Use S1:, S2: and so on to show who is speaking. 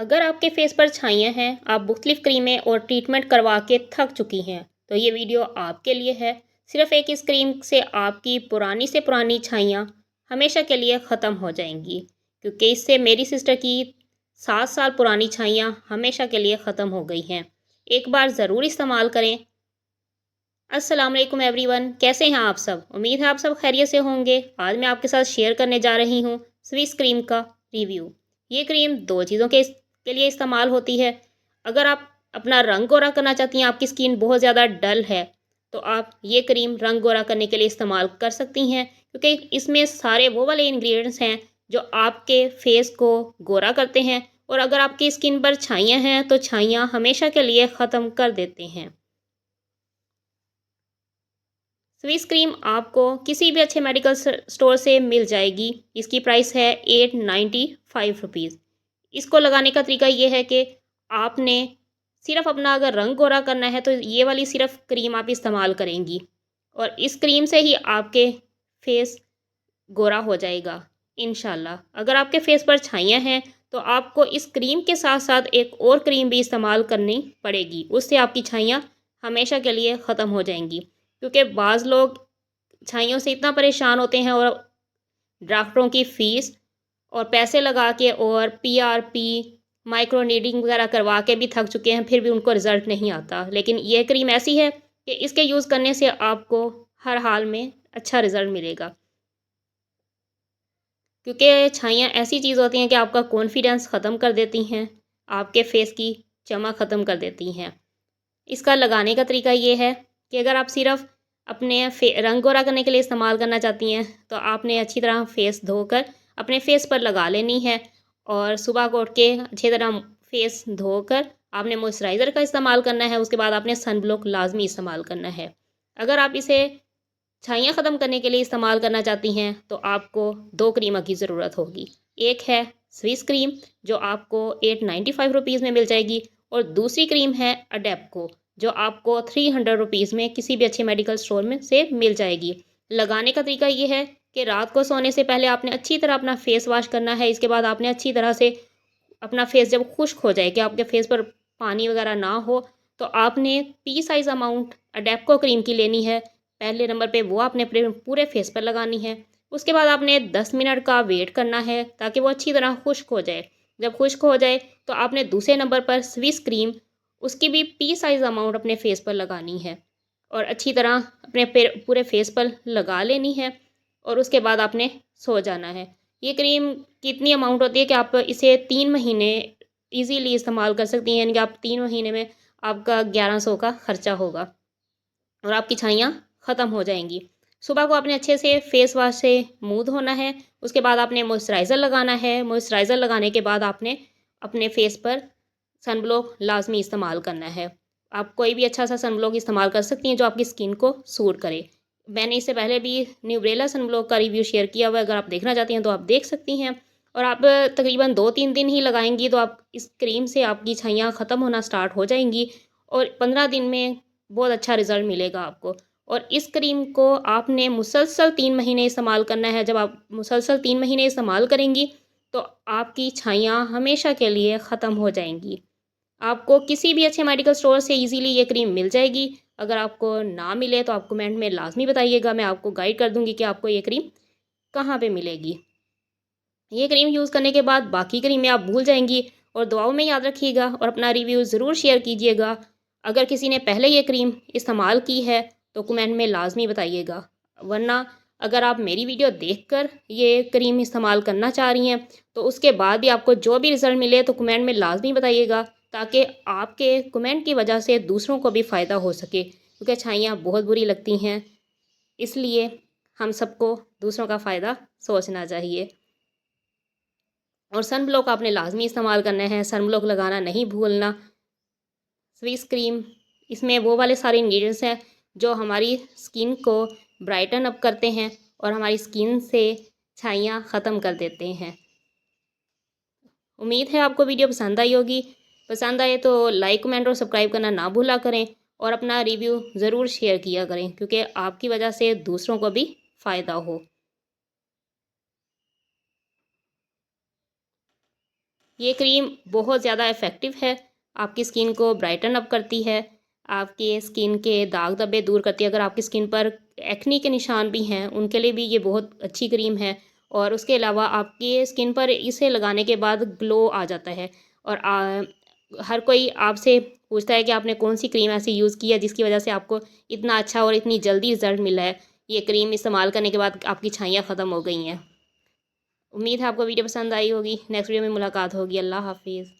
S1: अगर आपके फेस पर छाइयाँ हैं, आप मुख्तलिफ क्रीमें और ट्रीटमेंट करवा के थक चुकी हैं, तो ये वीडियो आपके लिए है। सिर्फ एक इस क्रीम से आपकी पुरानी से पुरानी छाइयाँ हमेशा के लिए ख़त्म हो जाएंगी, क्योंकि इससे मेरी सिस्टर की 7 साल पुरानी छाइयाँ हमेशा के लिए ख़त्म हो गई हैं। एक बार ज़रूर इस्तेमाल करें। अस्सलाम वालेकुम एवरीवन, कैसे हैं आप सब? उम्मीद है आप सब खैरियत से होंगे। आज मैं आपके साथ शेयर करने जा रही हूँ स्विस क्रीम का रिव्यू। ये क्रीम दो चीज़ों के लिए इस्तेमाल होती है। अगर आप अपना रंग गोरा करना चाहती हैं, आपकी स्किन बहुत ज़्यादा डल है, तो आप ये क्रीम रंग गोरा करने के लिए इस्तेमाल कर सकती हैं, क्योंकि इसमें सारे वो वाले इंग्रेडिएंट्स हैं जो आपके फेस को गोरा करते हैं। और अगर आपकी स्किन पर छाइयाँ हैं, तो छाइयाँ हमेशा के लिए ख़त्म कर देते हैं। स्विस क्रीम आपको किसी भी अच्छे मेडिकल स्टोर से मिल जाएगी। इसकी प्राइस है 895 रुपीज़। इसको लगाने का तरीका ये है कि आपने सिर्फ अपना अगर रंग गोरा करना है, तो ये वाली सिर्फ क्रीम आप इस्तेमाल करेंगी, और इस क्रीम से ही आपके फेस गोरा हो जाएगा इंशाल्लाह। अगर आपके फेस पर छाइयाँ हैं, तो आपको इस क्रीम के साथ साथ एक और क्रीम भी इस्तेमाल करनी पड़ेगी। उससे आपकी छाइयाँ हमेशा के लिए ख़त्म हो जाएंगी, क्योंकि बाज़ लोग छाइयों से इतना परेशान होते हैं और डॉक्टरों की फ़ीस और पैसे लगा के और पीआरपी, माइक्रो नीडिंग वगैरह करवा के भी थक चुके हैं, फिर भी उनको रिज़ल्ट नहीं आता। लेकिन ये क्रीम ऐसी है कि इसके यूज़ करने से आपको हर हाल में अच्छा रिज़ल्ट मिलेगा, क्योंकि छाइयाँ ऐसी चीज़ होती हैं कि आपका कॉन्फिडेंस ख़त्म कर देती हैं, आपके फेस की चमक ख़त्म कर देती हैं। इसका लगाने का तरीका ये है कि अगर आप सिर्फ अपने रंग गोरा करने के लिए इस्तेमाल करना चाहती हैं, तो आपने अच्छी तरह फेस धोकर अपने फेस पर लगा लेनी है। और सुबह को उठ के अच्छी तरह फेस धोकर आपने मॉइस्चराइज़र का इस्तेमाल करना है। उसके बाद आपने सन ब्लॉक लाजमी इस्तेमाल करना है। अगर आप इसे छाइयाँ ख़त्म करने के लिए इस्तेमाल करना चाहती हैं, तो आपको दो क्रीमों की ज़रूरत होगी। एक है स्विस क्रीम, जो आपको 895 रुपीज़ में मिल जाएगी, और दूसरी क्रीम है अडेप्को, जो आपको 300 रुपीज़ में किसी भी अच्छे मेडिकल स्टोर में से मिल जाएगी। लगाने का तरीका ये है कि रात को सोने से पहले आपने अच्छी तरह अपना फेस वॉश करना है। इसके बाद आपने अच्छी तरह से अपना फेस जब खुश्क हो जाए, कि आपके फेस पर पानी वगैरह ना हो, तो आपने पी साइज़ अमाउंट अडेप्को क्रीम की लेनी है। पहले नंबर पे वो आपने अपने पूरे फेस पर लगानी है। उसके बाद आपने 10 मिनट का वेट करना है, ताकि वो अच्छी तरह खुश्क हो जाए। जब खुश्क हो जाए, तो आपने दूसरे नंबर पर स्विस क्रीम, उसकी भी पी साइज़ अमाउंट अपने फेस पर लगानी है, और अच्छी तरह अपने पूरे फेस पर लगा लेनी है। और उसके बाद आपने सो जाना है। ये क्रीम कितनी अमाउंट होती है कि आप इसे 3 महीने ईज़िली इस्तेमाल कर सकती हैं, यानी कि आप 3 महीने में आपका 1100 का खर्चा होगा, और आपकी छाइयाँ ख़त्म हो जाएँगी। सुबह को आपने अच्छे से फेस वॉश से मुँह धोना है। उसके बाद आपने मॉइस्चराइज़र लगाना है। मॉइस्चराइज़र लगाने के बाद आपने अपने फेस पर सन ब्लॉक लाज़मी इस्तेमाल करना है। आप कोई भी अच्छा सा सन ब्लॉक इस्तेमाल कर सकती हैं, जो आपकी स्किन को सूट करे। मैंने इससे पहले भी न्यूब्रेला सन ब्लॉक का रिव्यू शेयर किया हुआ है, अगर आप देखना चाहती हैं तो आप देख सकती हैं। और आप तकरीबन 2-3 दिन ही लगाएँगी, तो आप इस क्रीम से आपकी छाइयाँ ख़त्म होना स्टार्ट हो जाएँगी, और 15 दिन में बहुत अच्छा रिज़ल्ट मिलेगा आपको। और इस क्रीम को आपने मुसलसल 3 महीने इस्तेमाल करना है। जब आप मुसलसल 3 महीने इस्तेमाल करेंगी, तो आपकी छाइयाँ हमेशा के लिए ख़त्म हो जाएँगी। आपको किसी भी अच्छे मेडिकल स्टोर से ईज़िली ये क्रीम मिल जाएगी। अगर आपको ना मिले, तो आप कमेंट में लाज़मी बताइएगा, मैं आपको गाइड कर दूँगी कि आपको ये क्रीम कहाँ पे मिलेगी। ये क्रीम यूज़ करने के बाद बाकी क्रीमें आप भूल जाएँगी, और दुआओं में याद रखिएगा, और अपना रिव्यू ज़रूर शेयर कीजिएगा। अगर किसी ने पहले ये क्रीम इस्तेमाल की है, तो कमेंट में लाज़मी बताइएगा। वरना अगर आप मेरी वीडियो देखकर ये क्रीम इस्तेमाल करना चाह रही हैं, तो उसके बाद भी आपको जो भी रिज़ल्ट मिले, तो कमेंट में लाज़मी बताइएगा, ताकि आपके कमेंट की वजह से दूसरों को भी फ़ायदा हो सके। क्योंकि छाइयाँ बहुत बुरी लगती हैं, इसलिए हम सबको दूसरों का फ़ायदा सोचना चाहिए। और सन ब्लॉक आपने लाज़मी इस्तेमाल करना है, सन ब्लॉक लगाना नहीं भूलना। स्विस क्रीम, इसमें वो वाले सारे इंग्रेडिएंट्स हैं जो हमारी स्किन को ब्राइटन अप करते हैं, और हमारी स्किन से छाइयाँ ख़त्म कर देते हैं। उम्मीद है आपको वीडियो पसंद आई होगी। पसंद आए तो लाइक, कमेंट और सब्सक्राइब करना ना भूला करें, और अपना रिव्यू ज़रूर शेयर किया करें, क्योंकि आपकी वजह से दूसरों को भी फ़ायदा हो। ये क्रीम बहुत ज़्यादा इफ़ेक्टिव है, आपकी स्किन को ब्राइटन अप करती है, आपके स्किन के दाग धब्बे दूर करती है। अगर आपकी स्किन पर एक्ने के निशान भी हैं, उनके लिए भी ये बहुत अच्छी क्रीम है। और उसके अलावा आपकी स्किन पर इसे लगाने के बाद ग्लो आ जाता है। और हर कोई आपसे पूछता है कि आपने कौन-सी क्रीम ऐसी यूज़ की है जिसकी वजह से आपको इतना अच्छा और इतनी जल्दी रिज़ल्ट मिला है। ये क्रीम इस्तेमाल करने के बाद आपकी छाइयाँ ख़त्म हो गई हैं। उम्मीद है आपको वीडियो पसंद आई होगी। नेक्स्ट वीडियो में मुलाकात होगी। अल्लाह हाफ़िज़।